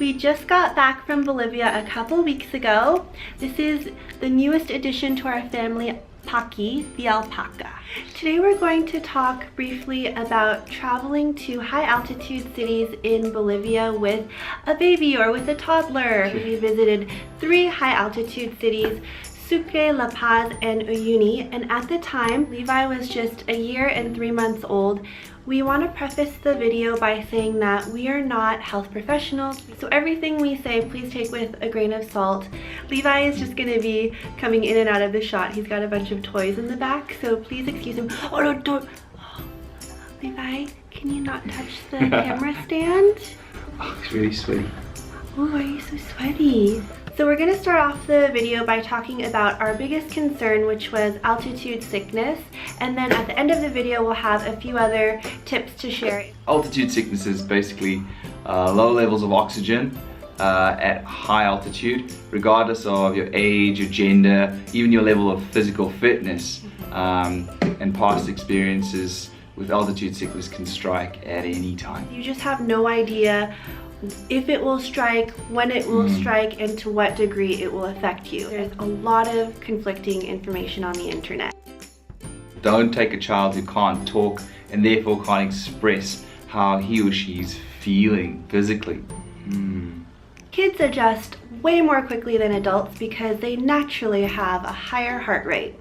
We just got back from Bolivia a couple weeks ago. This is the newest addition to our family, Paki, the alpaca. Today we're going to talk briefly about traveling to high altitude cities in Bolivia with a baby or with a toddler. We visited 3 high altitude cities, Sucre, La Paz, and Uyuni, and at the time, Levi was just a year and 3 months old. We want to preface the video by saying that we are not health professionals, so everything we say, please take with a grain of salt. Levi is just going to be coming in and out of the shot. He's got a bunch of toys in the back, so please excuse him. Oh no, don't! Oh, Levi, can you not touch the camera stand? Oh, it's really sweaty. Oh, why are you so sweaty? So we're going to start off the video by talking about our biggest concern, which was altitude sickness, and then at the end of the video we'll have a few other tips to share. Altitude sickness is basically low levels of oxygen at high altitude, regardless of your age, your gender, even your level of physical fitness, and past experiences with altitude sickness can strike at any time. You just have no idea if it will strike, when it will strike, and to what degree it will affect you. There's a lot of conflicting information on the internet. Don't take a child who can't talk and therefore can't express how he or she is feeling physically. Kids adjust way more quickly than adults because they naturally have a higher heart rate.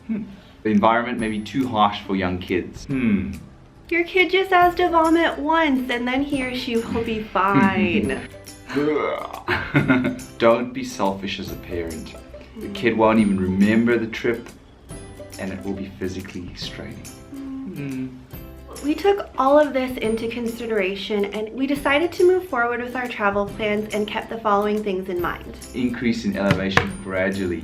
The environment may be too harsh for young kids. Your kid just has to vomit once and then he or she will be fine. Don't be selfish as a parent. The kid won't even remember the trip and it will be physically straining. We took all of this into consideration and we decided to move forward with our travel plans and kept the following things in mind. Increase in elevation gradually.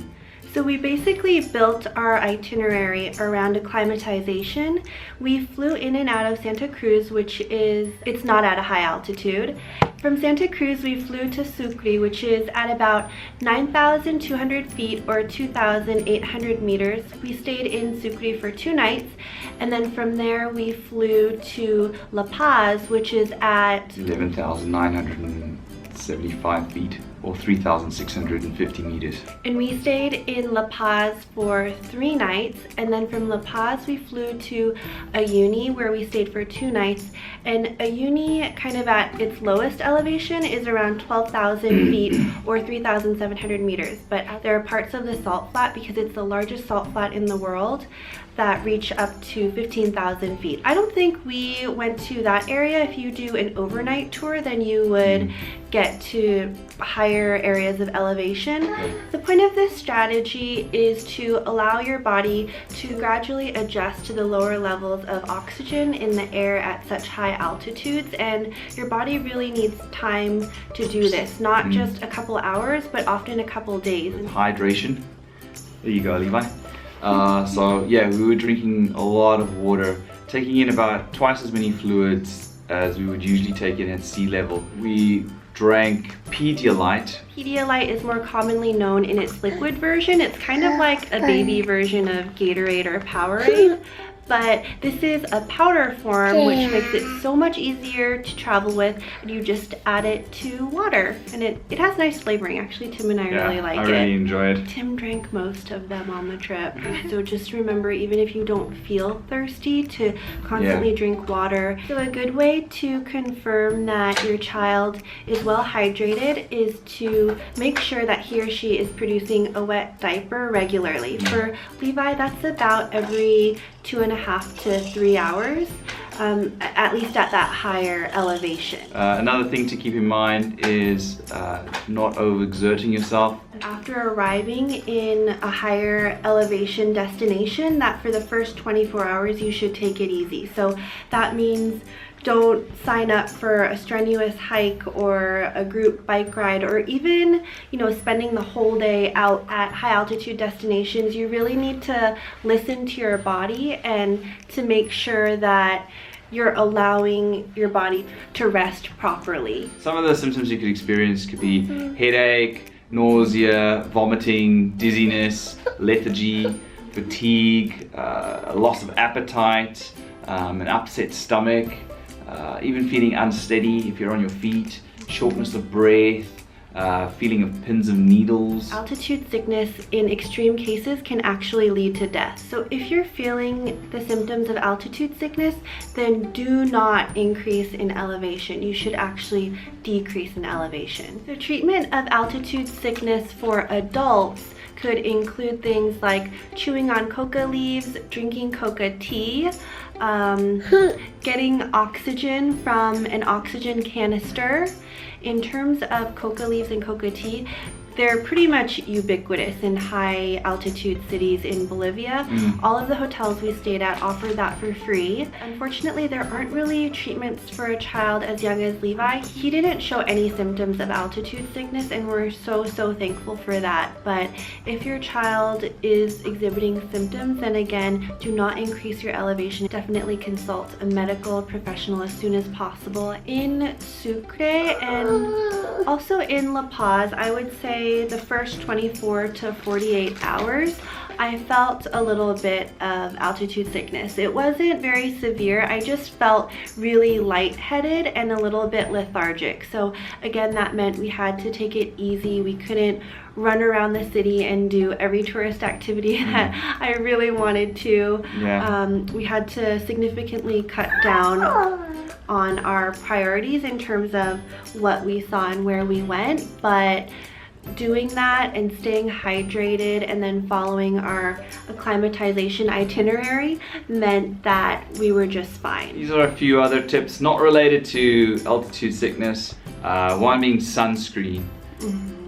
So we basically built our itinerary around acclimatization. We flew in and out of Santa Cruz, it's not at a high altitude. From Santa Cruz, we flew to Sucre, which is at about 9,200 feet or 2,800 meters. We stayed in Sucre for 2 nights, and then from there we flew to La Paz, which is at 11,975 feet or 3,650 meters. And we stayed in La Paz for 3 nights, and then from La Paz we flew to Uyuni, where we stayed for 2 nights. And Uyuni, kind of at its lowest elevation, is around 12,000 feet or 3,700 meters. But there are parts of the salt flat, because it's the largest salt flat in the world, that reach up to 15,000 feet. I don't think we went to that area. If you do an overnight tour, then you would get to higher areas of elevation. The point of this strategy is to allow your body to gradually adjust to the lower levels of oxygen in the air at such high altitudes, and your body really needs time to do this, not just a couple hours, but often a couple days. Hydration. There you go, Levi. So yeah, we were drinking a lot of water, taking in about twice as many fluids as we would usually take in at sea level. We drank Pedialyte. Pedialyte is more commonly known in its liquid version. It's kind of like a baby version of Gatorade or Powerade. But this is a powder form, which makes it so much easier to travel with, and you just add it to water, and it has nice flavoring. Actually, Tim and I really like it. I really enjoy it. Tim drank most of them on the trip, so just remember, even if you don't feel thirsty, to constantly drink water. So a good way to confirm that your child is well hydrated is to make sure that he or she is producing a wet diaper regularly. For Levi, that's about every 2.5 to 3 hours, at least at that higher elevation. Another thing to keep in mind is not overexerting yourself. After arriving in a higher elevation destination, that for the first 24 hours you should take it easy. So that means don't sign up for a strenuous hike or a group bike ride, or even, spending the whole day out at high altitude destinations. You really need to listen to your body and to make sure that you're allowing your body to rest properly. Some of the symptoms you could experience could be headache, nausea, vomiting, dizziness, lethargy, fatigue, loss of appetite, an upset stomach, even feeling unsteady if you're on your feet. shortness of breath, feeling of pins of needles. Altitude sickness in extreme cases can actually lead to death. So if you're feeling the symptoms of altitude sickness, then do not increase in elevation. You should actually decrease in elevation. The treatment of altitude sickness for adults could include things like chewing on coca leaves, drinking coca tea, getting oxygen from an oxygen canister. In terms of coca leaves and coca tea, they're pretty much ubiquitous in high altitude cities in Bolivia. All of the hotels we stayed at offered that for free. Unfortunately, there aren't really treatments for a child as young as Levi. He didn't show any symptoms of altitude sickness, and we're so thankful for that. But if your child is exhibiting symptoms, then again, do not increase your elevation. Definitely consult a medical professional as soon as possible. In Sucre and also in La Paz, I would say the first 24 to 48 hours, I felt a little bit of altitude sickness. It wasn't very severe. I just felt really lightheaded and a little bit lethargic. So again, that meant we had to take it easy. We couldn't run around the city and do every tourist activity that I really wanted to. We had to significantly cut down on our priorities in terms of what we saw and where we went, but doing that and staying hydrated and then following our acclimatization itinerary meant that we were just fine. These are a few other tips not related to altitude sickness. One being sunscreen.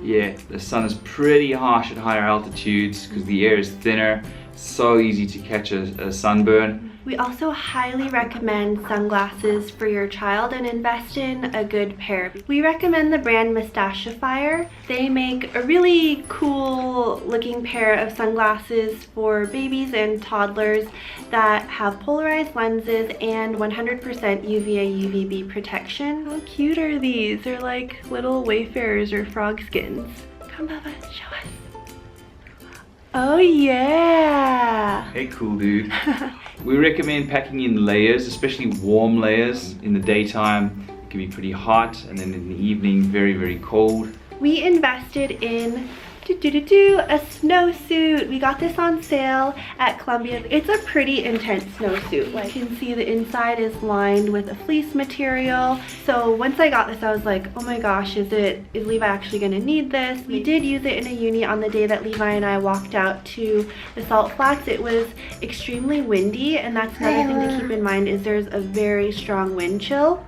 Yeah, the sun is pretty harsh at higher altitudes because the air is thinner. So easy to catch a sunburn. We also highly recommend sunglasses for your child and invest in a good pair. We recommend the brand Mustachifier. They make a really cool looking pair of sunglasses for babies and toddlers that have polarized lenses and 100% UVA UVB protection. How cute are these? They're like little wayfarers or frog skins. Come, Bubba, show us. Oh yeah! Hey, cool dude. We recommend packing in layers, especially warm layers. In the daytime, it can be pretty hot, and then in the evening, very cold. We invested in a snowsuit. We got this on sale at Columbia. It's a pretty intense snowsuit. Like, you can see the inside is lined with a fleece material. So once I got this, I was like, oh my gosh, is Levi actually gonna need this? We did use it in a uni on the day that Levi and I walked out to the salt flats. It was extremely windy, and that's another thing to keep in mind is there's a very strong wind chill.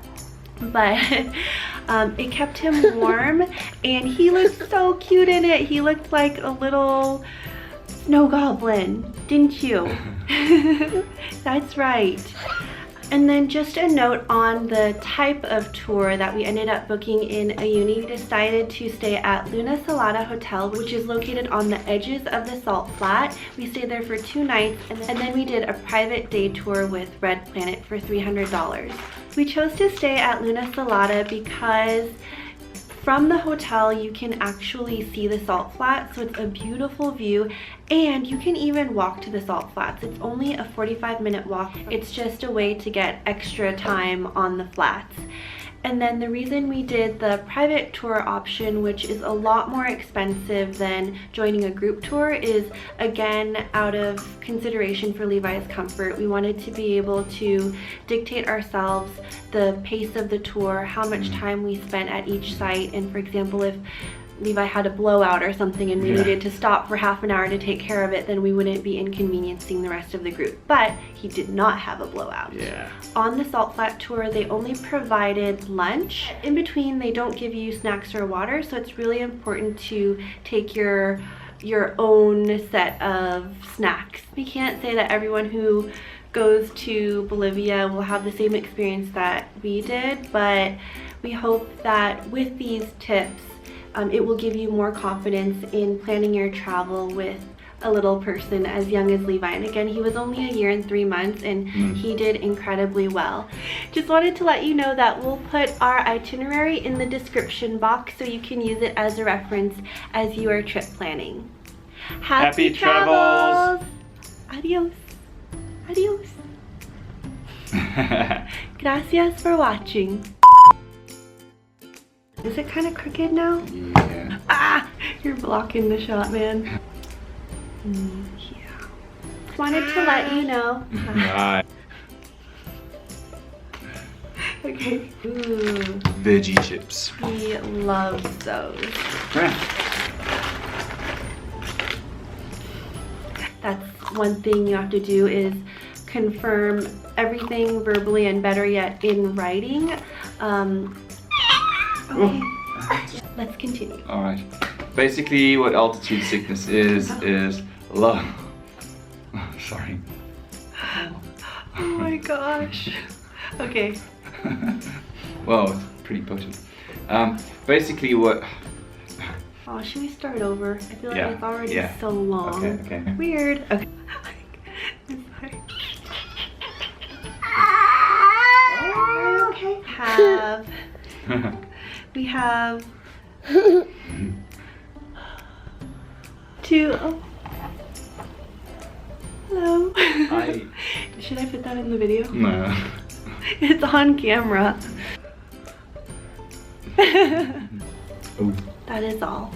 But it kept him warm, and he looked so cute in it. He looked like a little snow goblin, didn't you? That's right. And then just a note on the type of tour that we ended up booking in a uni. We decided to stay at Luna Salada Hotel, which is located on the edges of the salt flat. We stayed there for 2 nights, and then we did a private day tour with Red Planet for $300. We chose to stay at Luna Salada because from the hotel you can actually see the salt flats, so it's a beautiful view, and you can even walk to the salt flats. It's only a 45-minute walk. It's just a way to get extra time on the flats. And then the reason we did the private tour option, which is a lot more expensive than joining a group tour, is again out of consideration for Levi's comfort. We wanted to be able to dictate ourselves the pace of the tour, how much time we spent at each site, and for example, if Levi had a blowout or something and we needed to stop for half an hour to take care of it, then we wouldn't be inconveniencing the rest of the group. But he did not have a blowout. On the salt flat tour, they only provided lunch. In between, they don't give you snacks or water, so it's really important to take your own set of snacks. We can't say that everyone who goes to Bolivia will have the same experience that we did, but we hope that with these tips, it will give you more confidence in planning your travel with a little person as young as Levi. And again, he was only 1 year and 3 months, and he did incredibly well. Just wanted to let you know that we'll put our itinerary in the description box so you can use it as a reference as you are trip planning. Happy travels! Adios. Adios. Gracias for watching. Is it kind of crooked now? Yeah. Ah! You're blocking the shot, man. Yeah. Wanted to let you know. Right. Okay. Ooh. Veggie chips. He loves those. Yeah. That's one thing you have to do is confirm everything verbally and better yet in writing. Okay, let's continue. All right. Basically, what altitude sickness is low. Sorry. Oh my gosh. Okay. Well, it's pretty potent. Basically, what? Oh, should we start over? I feel like Yeah, it's already yeah. so long. Okay. Weird. Okay. I'm sorry. Okay. We have two. Oh. Hello. Hi. Should I put that in the video? No. It's on camera. Oh. That is all.